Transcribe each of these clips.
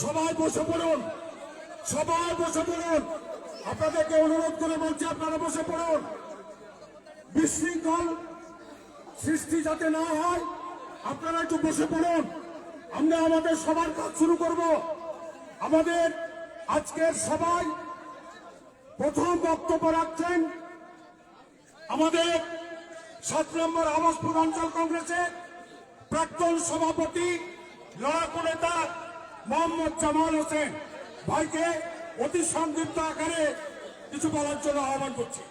সবাই বসে পড়ুন, সবাই বসে পড়ুন। আপনাদেরকে অনুরোধ করে বলছি, আপনারা বসে পড়ুন। বিশৃঙ্খল সৃষ্টি যাতে না হয়, আপনারা একটু বসে পড়ুন। আমরা আমাদের সবার কাজ শুরু করব। আমাদের আজকের সবাই প্রথম বক্তব্য রাখছেন আমাদের 7 নম্বর আবাসপুর অঞ্চল কংগ্রেসের প্রাক্তন সভাপতি লড়াকু নেতা মোহাম্মদ জামাল হোসেন ভাইকে অতি সংক্ষিপ্ত আকারে কিছু বলার জন্য আহ্বান করছি।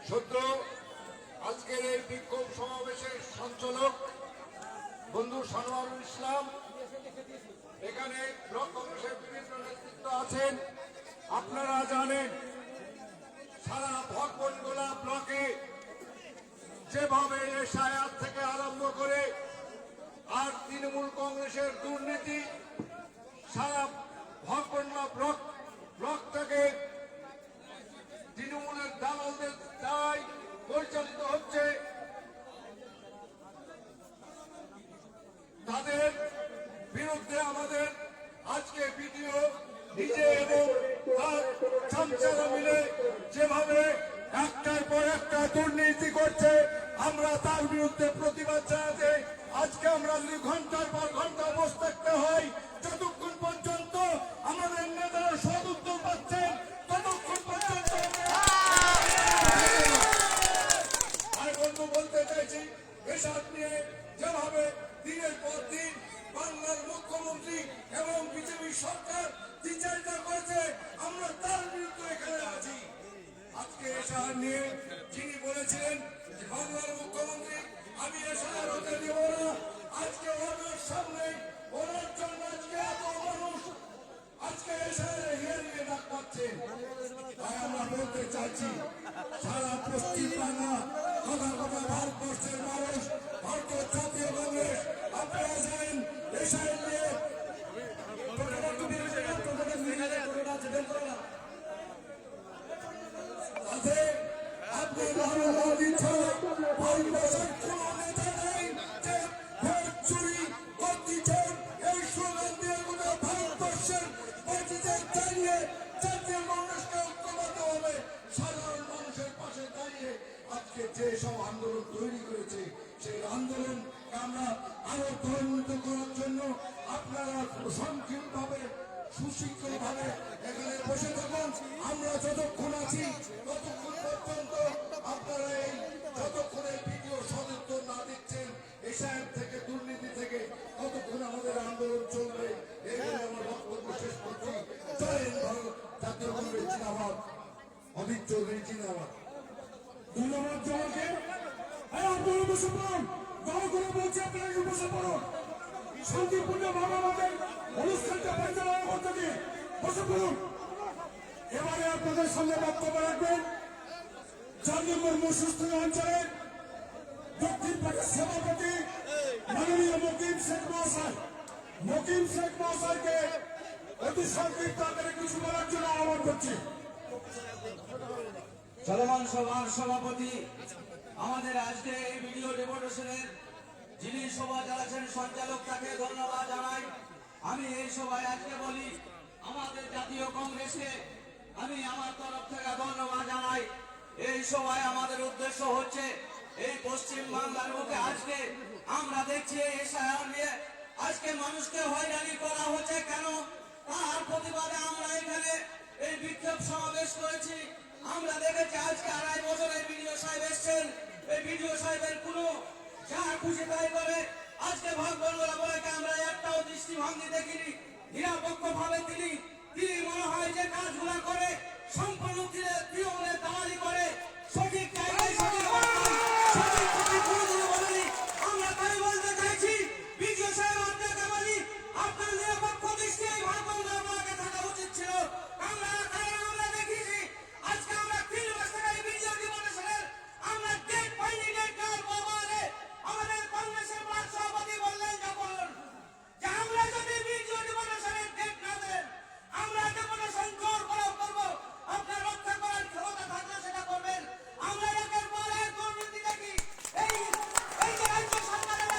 সদ্য আজকের এই বিক্ষোভ সমাবেশের সঞ্চালক বন্ধু সানোয়ারুল ইসলাম, এখানে ব্লক কংগ্রেসের বিভিন্ন নেতৃত্ব আছেন। আপনারা জানেন সারা ভগবনগোলা ব্লকে যেভাবে এসআইআর থেকে আরম্ভ করে আর তৃণমূল কংগ্রেসের দুর্নীতি সারা ভগবনগোলা ব্লক থেকে তৃণমূলের দালালদের দ্বারাই পরিচালিত হচ্ছে। তাদের বিরুদ্ধে আমাদের আজকে ভিডিও নিজে এবং তার চামচারা মিলে যেভাবে একটার পর একটা দুর্নীতি করছে, আমরা তার বিরুদ্ধে প্রতিবাদ জানাতে আজকে আমরা ঘন্টার পর ঘন্টা বসে থাকতে হয়। যতক্ষণ পর্যন্ত আমাদের নেতারা সদুত্তর পাচ্ছেন ততক্ষণ পর্যন্ত বলতে চাইছি, এসব নিয়ে যেভাবে দিনের পর দিন বাংলার মুখ্যমন্ত্রী এবং বিজেপি সরকার বিচারিতা করেছে, আমরা তার বিরুদ্ধে এখানে আছি। আজকে এসব নিয়ে যিনি বলেছিলেন যে বাংলার মুখ্যমন্ত্রী আমি এসব হতে দেব না, আজকে ওনার সামনে ওনার জন্য আজকে এত মানুষ আজকে এসব হিয়ারিংয়ে ডাক পাচ্ছে। তাই আমরা বলতে চাইছি সারা পশ্চিম বাংলা কথা কথা ভারতবর্ষের মানুষ, ভারতীয় জাতীয় কংগ্রেস আপনারা জানেন এসব নিয়ে আপনি মোদী ছাড়া ভারতবর্ষের কোন নেতা নেই যে ভোট চুরি করতেছেন। এই স্লোগান দিয়ে গোটা ভারতবর্ষের মাটিতে দাঁড়িয়ে জাতীয় কংগ্রেসকে ঐক্যবদ্ধ হবে, সাধারণ মানুষের পাশে দাঁড়িয়ে আজকে যে সব আন্দোলন তৈরি করেছে সেই আন্দোলন আমরা আরো ত্বরান্বিত করার জন্য আপনারা সংক্ষিপ্তভাবে সুশৃঙ্খল ভাবে এখানে বসে থাকুন। আমরা যতক্ষণ আছি ততক্ষণ পর্যন্ত আপনারা এই যতক্ষণের ভিডিও সদুত্তর না দিচ্ছেন এসআইআর থেকে দুর্নীতি থেকে ততক্ষণ আমাদের আন্দোলন চলবে। এই বলে আমার বক্তব্য শেষ করছি। জয় হিন্দ, ভারত জাতীয় কংগ্রেস জিন্দাবাদ, অমিত চৌধুরী জিন্দাবাদ। ধন্যবাদ জমাকে। আপনারা বসে পড়ুন, দল করে বলছি আপনারা একটু বসে পড়ুন। শান্তিপূর্ণ ভাবে আমাদের অনুষ্ঠানটা পরিচালনা করতে দিন, বসে পড়ুন। এবারে আপনাদের সঙ্গে বক্তব্য রাখবেন 4 নম্বর মুসুস্থলী অঞ্চলের দক্ষিণ পাটের সভাপতি মাননীয় মকিম শেখ মহাশয়। মকিম শেখ মহাশয়কে অতি সংক্ষিপ্ত আকারে কিছু বলার জন্য আহ্বান করছি। চলমান সভার সভাপতি আমাদের আজকে এই ভিডিও ডেপুটেশনের যিনি সভা চালাচ্ছেন সঞ্চালক, তাকে ধন্যবাদ জানাই। আমি এই সভায় আজকে বলি আমাদের জাতীয় কংগ্রেসকে আমি আমার তরফ থেকে ধন্যবাদ জানাই। এই সভায় আমাদের উদ্দেশ্য হচ্ছে এই পশ্চিম বাংলার বুকে আজকে আমরা দেখছি এসআইআর নিয়ে আজকে মানুষকে হয়রানি করা হচ্ছে কেন, তার প্রতিবাদে আমরা এখানে এই বিক্ষোভ সমাবেশ করেছি। আমরা দেখেছি আজকে 2.5 বছরের বিডিও সাহেব এসছেন, এই বিডিও সাহেবের কোনো যা খুশি তাই করে আজকে ভগবনগোলা বলাকে আমরা একটাও দৃষ্টিভঙ্গি দেখিনি। নিরপেক্ষ ভাবে তিনি মনে হয় যে কাজগুলা করে সম্পূর্ণ তৃণমূলের দালালি করে, সঠিক জায়গায় সঠিক বলেনি। আমরা তাই বলতে চাইছি বিডিও সাহেব আপনাকে বলি আপনার নিরপেক্ষ দৃষ্টি এই ভগবনগোলা বলাকে থাকা উচিত ছিল। আমরা দেখেছি আজকে আমরা 3 মাস থেকে এই বিডিও ডেপুটেশনের আমরা ডেট পাইনি। ডেট দেওয়ার বাবারে আমাদের কংগ্রেসের ব্লক সভাপতি বললেন যখন যে আমরা যদি বিডিও ডেপুটেশনের ডেট না দেন আমরা ডেপুটেশন জোর করে করবো, আপনার রক্ষা করার ক্ষমতা থাকলে সেটা করবেন। আমরা একের পর এক দুর্নীতি দেখি। এই যে রাজ্য সরকারের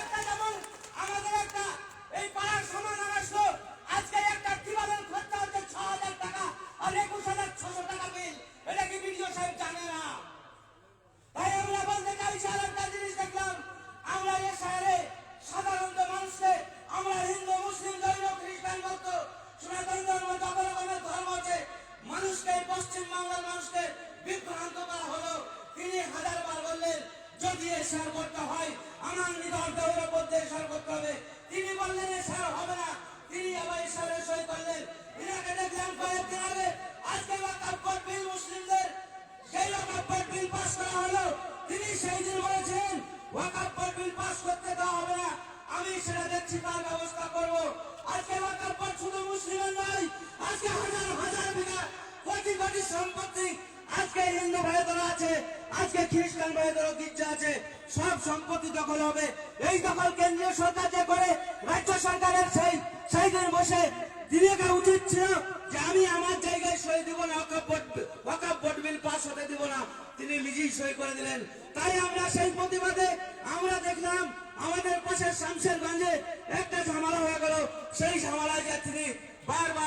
দিয়ে শেয়ার করতে হয়, আমার নিধন দেহের উপর দিয়ে শেয়ার করতে হবে। তিনি বললেন শেয়ার হবে না, তিনি আবার শেয়ারে সই করলেন। ইনাকে দেখলাম কয়েকদিন আগে, আজকে ওয়াকফ বোর্ড বিল মুসলিমদের সেই ওয়াকফ বোর্ড বিল পাস করা হলো, তিনি সেই দিন বলেছেন ওয়াকফ বোর্ড বিল পাস করতে দেওয়া হবে না, আমি সেটা দেখছি তার ব্যবস্থা করব। আজকে ওয়াকফ বোর্ড শুধু মুসলিমের নয়, আজকে হাজার হাজার বিঘা কোটি কোটি সম্পত্তি আজকে হিন্দু ভাইদেরও আছে, আজকে খ্রিস্টান ভাইদেরও গির্জা আছে, সব সম্পত্তি দখল হবে। এই দখল কেন্দ্রীয় সরকার যে করে, রাজ্য সরকারের সেই দিন বসে দিদিকে উচিত ছিল যে আমি আমার জায়গায় সই দিব না, ওয়াকফ বোর্ড বিল পাস হতে দিব না, তিনি নিজেই সই করে দিলেন। তাই আমরা সেই প্রতিবাদে আমরা দেখলাম আমাদের পাশে শামশেরগঞ্জে একটা ঝামেলা হয়ে গেল, সেই ঝামেলায় যে তিনি বারবার